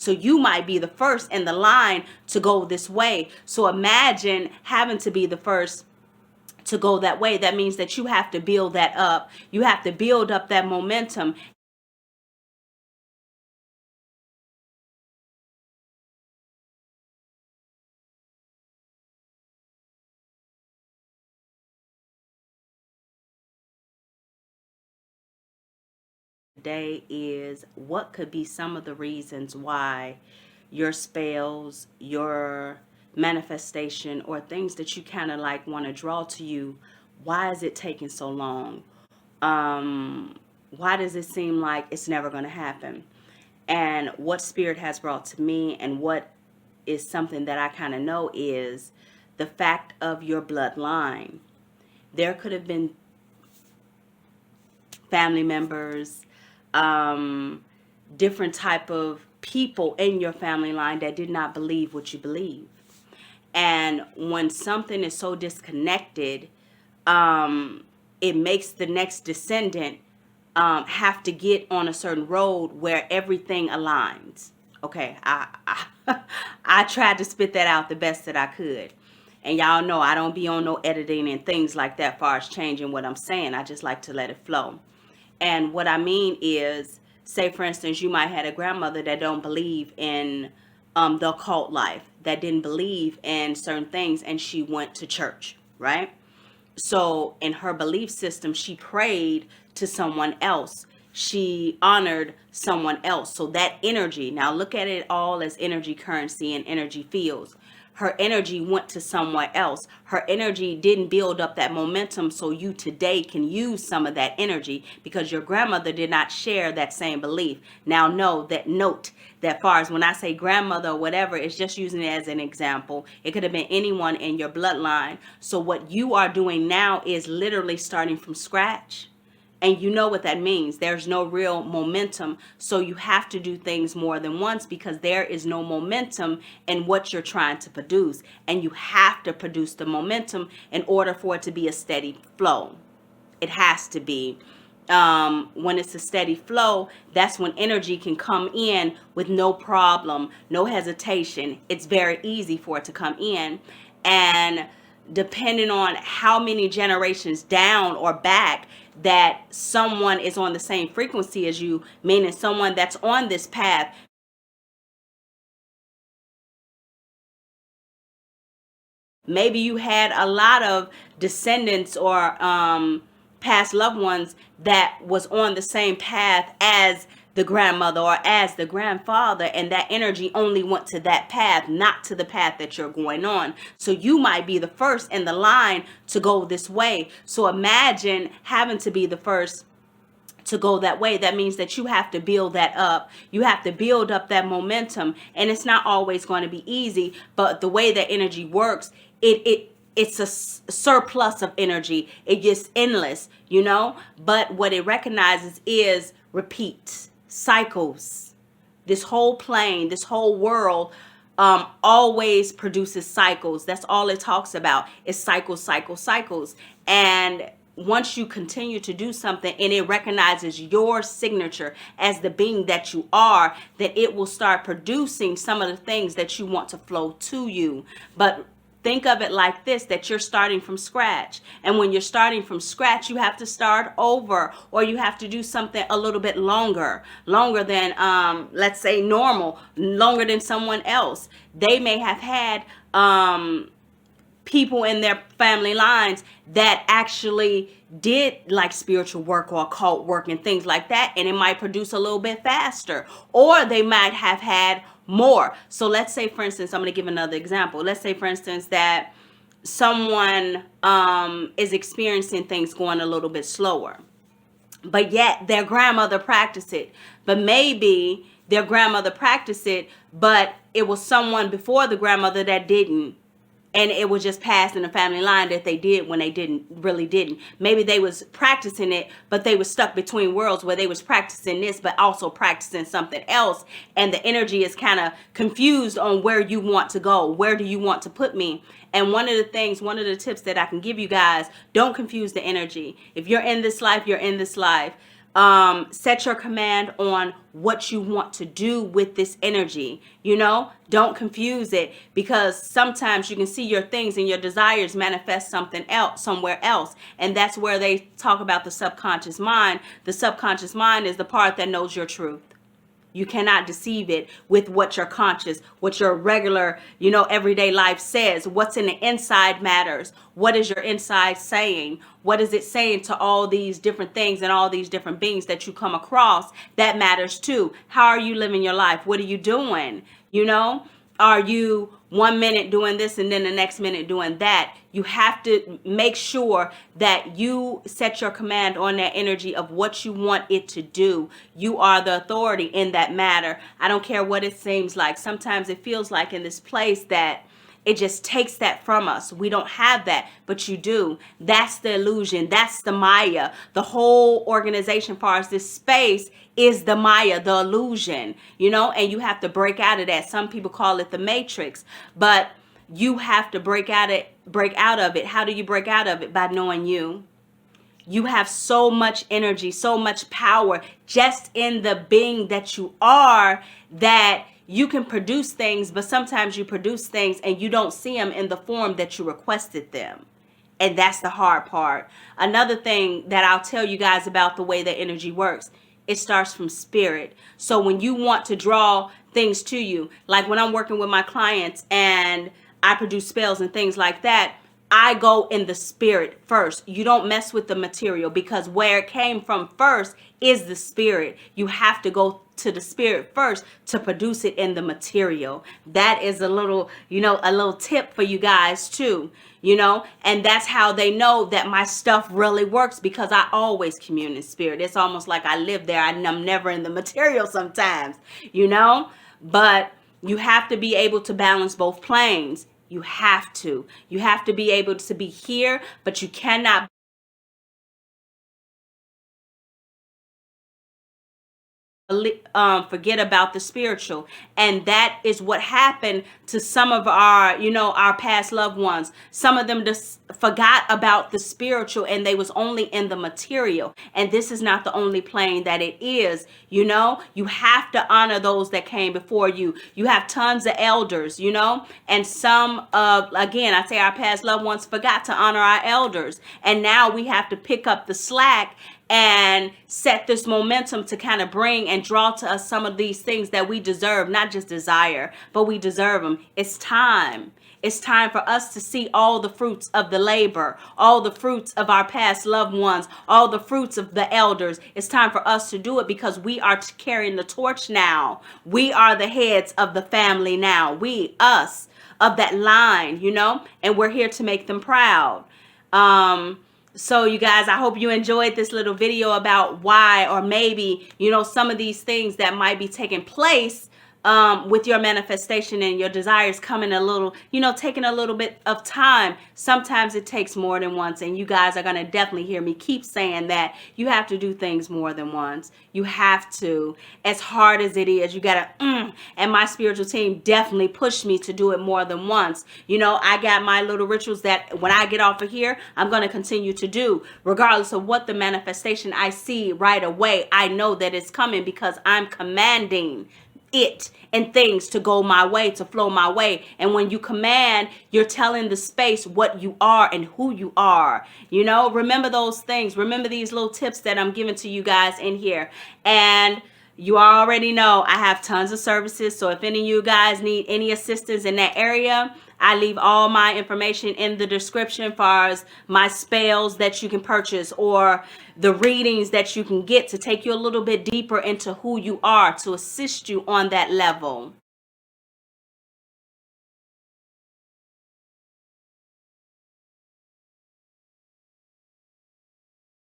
So you might be the first in the line to go this way. So imagine having to be the first to go that way. That means that you have to build that up. You have to build up that momentum. Today is what could be some of the reasons why your spells, your manifestation, or things that you kind of like want to draw to you, why is it taking so long? Why does it seem like it's never going to happen? And what spirit has brought to me, and what is something that I kind of know, is the fact of your bloodline. There could have been family members, different type of people in your family line that did not believe what you believe. And when something is so disconnected, it makes the next descendant have to get on a certain road where everything aligns. Okay, I tried to spit that out the best that I could. And y'all know I don't be on no editing and things like that far as changing what I'm saying. I just like to let it flow. And what I mean is, say for instance, you might have a grandmother that don't believe in the occult life, that didn't believe in certain things, and she went to church, right? So in her belief system, she prayed to someone else. She honored someone else. So that energy, now look at it all as energy currency and energy fields. Her energy went to somewhere else. Her energy didn't build up that momentum so you today can use some of that energy, because your grandmother did not share that same belief. Now note that far as when I say grandmother or whatever, it's just using it as an example. It could have been anyone in your bloodline. So what you are doing now is literally starting from scratch. And you know what that means. There's no real momentum. So you have to do things more than once, because there is no momentum in what you're trying to produce. And you have to produce the momentum in order for it to be a steady flow. It has to be. When it's a steady flow, that's when energy can come in with no problem, no hesitation. It's very easy for it to come in. And depending on how many generations down or back that someone is on the same frequency as you, meaning someone that's on this path, maybe you had a lot of descendants or past loved ones that was on the same path as the grandmother or as the grandfather, and that energy only went to that path, not to the path that you're going on. So you might be the first in the line to go this way. So imagine having to be the first to go that way. That means that you have to build that up. You have to build up that momentum, and it's not always going to be easy, but the way that energy works, it's a surplus of energy. It gets endless, but what it recognizes is repeat cycles. This whole plane, this whole world always produces cycles. That's all it talks about, is cycles, cycles, cycles. And once you continue to do something and it recognizes your signature as the being that you are, then it will start producing some of the things that you want to flow to you. But think of it like this, that you're starting from scratch. And when you're starting from scratch, you have to start over, or you have to do something a little bit longer than, let's say, normal, longer than someone else. They may have had people in their family lines that actually did like spiritual work or occult work and things like that, and it might produce a little bit faster, or they might have had more. So let's say, for instance, I'm going to give another example. Let's say, for instance, that someone is experiencing things going a little bit slower, but yet their grandmother practiced it. But maybe their grandmother practiced it, but it was someone before the grandmother that didn't. And it was just passed in the family line that they did when they really didn't. Maybe they was practicing it, but they were stuck between worlds where they was practicing this, but also practicing something else. And the energy is kind of confused on where you want to go. Where do you want to put me? And one of the tips that I can give you guys, don't confuse the energy. If you're in this life, you're in this life. Set your command on what you want to do with this energy. You know, don't confuse it, because sometimes you can see your things and your desires manifest something else somewhere else. And that's where they talk about the subconscious mind. The subconscious mind is the part that knows your truth. You cannot deceive it with what your conscious, what your regular, everyday life says. What's in the inside matters. What is your inside saying? What is it saying to all these different things and all these different beings that you come across? That matters too. How are you living your life? What are you doing? Are you 1 minute doing this and then the next minute doing that? You have to make sure that you set your command on that energy of what you want it to do. You are the authority in that matter. I don't care what it seems like. Sometimes it feels like in this place that it just takes that from us. We don't have that, but you do. That's the illusion. That's the Maya. The whole organization, as far as this space, is the Maya, the illusion, and you have to break out of that. Some people call it the Matrix, but you have to break out of it. How do you break out of it? By knowing you. You have so much energy, so much power just in the being that you are, that you can produce things, but sometimes you produce things and you don't see them in the form that you requested them. And that's the hard part. Another thing that I'll tell you guys about the way that energy works, it starts from spirit. So when you want to draw things to you, like when I'm working with my clients and I produce spells and things like that, I go in the spirit first. You don't mess with the material, because where it came from first is the spirit. You have to go to the spirit first to produce it in the material. That is a little tip for you guys too, and that's how they know that my stuff really works, because I always commune in spirit. It's almost like I live there. I'm never in the material sometimes, but you have to be able to balance both planes. You have to be able to be here, but you cannot forget about the spiritual. And that is what happened to some of our our past loved ones. Some of them just forgot about the spiritual and they was only in the material. And this is not the only plane that it is. You have to honor those that came before you. You have tons of elders, and some of, again, I say our past loved ones forgot to honor our elders, and now we have to pick up the slack and set this momentum to kind of bring and draw to us some of these things that we deserve, not just desire, but we deserve them. It's time. It's time for us to see all the fruits of the labor, all the fruits of our past loved ones, all the fruits of the elders. It's time for us to do it, because we are carrying the torch now. We are the heads of the family now. Us, of that line, and we're here to make them proud. So you guys, I hope you enjoyed this little video about why, or maybe, some of these things that might be taking place with your manifestation and your desires coming a little, taking a little bit of time. Sometimes it takes more than once. And you guys are going to definitely hear me keep saying that you have to do things more than once. You have to, as hard as it is, you got to, and my spiritual team definitely pushed me to do it more than once. I got my little rituals that when I get off of here, I'm going to continue to do, regardless of what the manifestation I see right away. I know that it's coming, because I'm commanding it and things to go my way, to flow my way. And when you command, you're telling the space what you are and who you are. Remember those things. Remember these little tips that I'm giving to you guys in here. And you already know I have tons of services. So if any of you guys need any assistance in that area, I leave all my information in the description, as far as my spells that you can purchase, or the readings that you can get to take you a little bit deeper into who you are, to assist you on that level.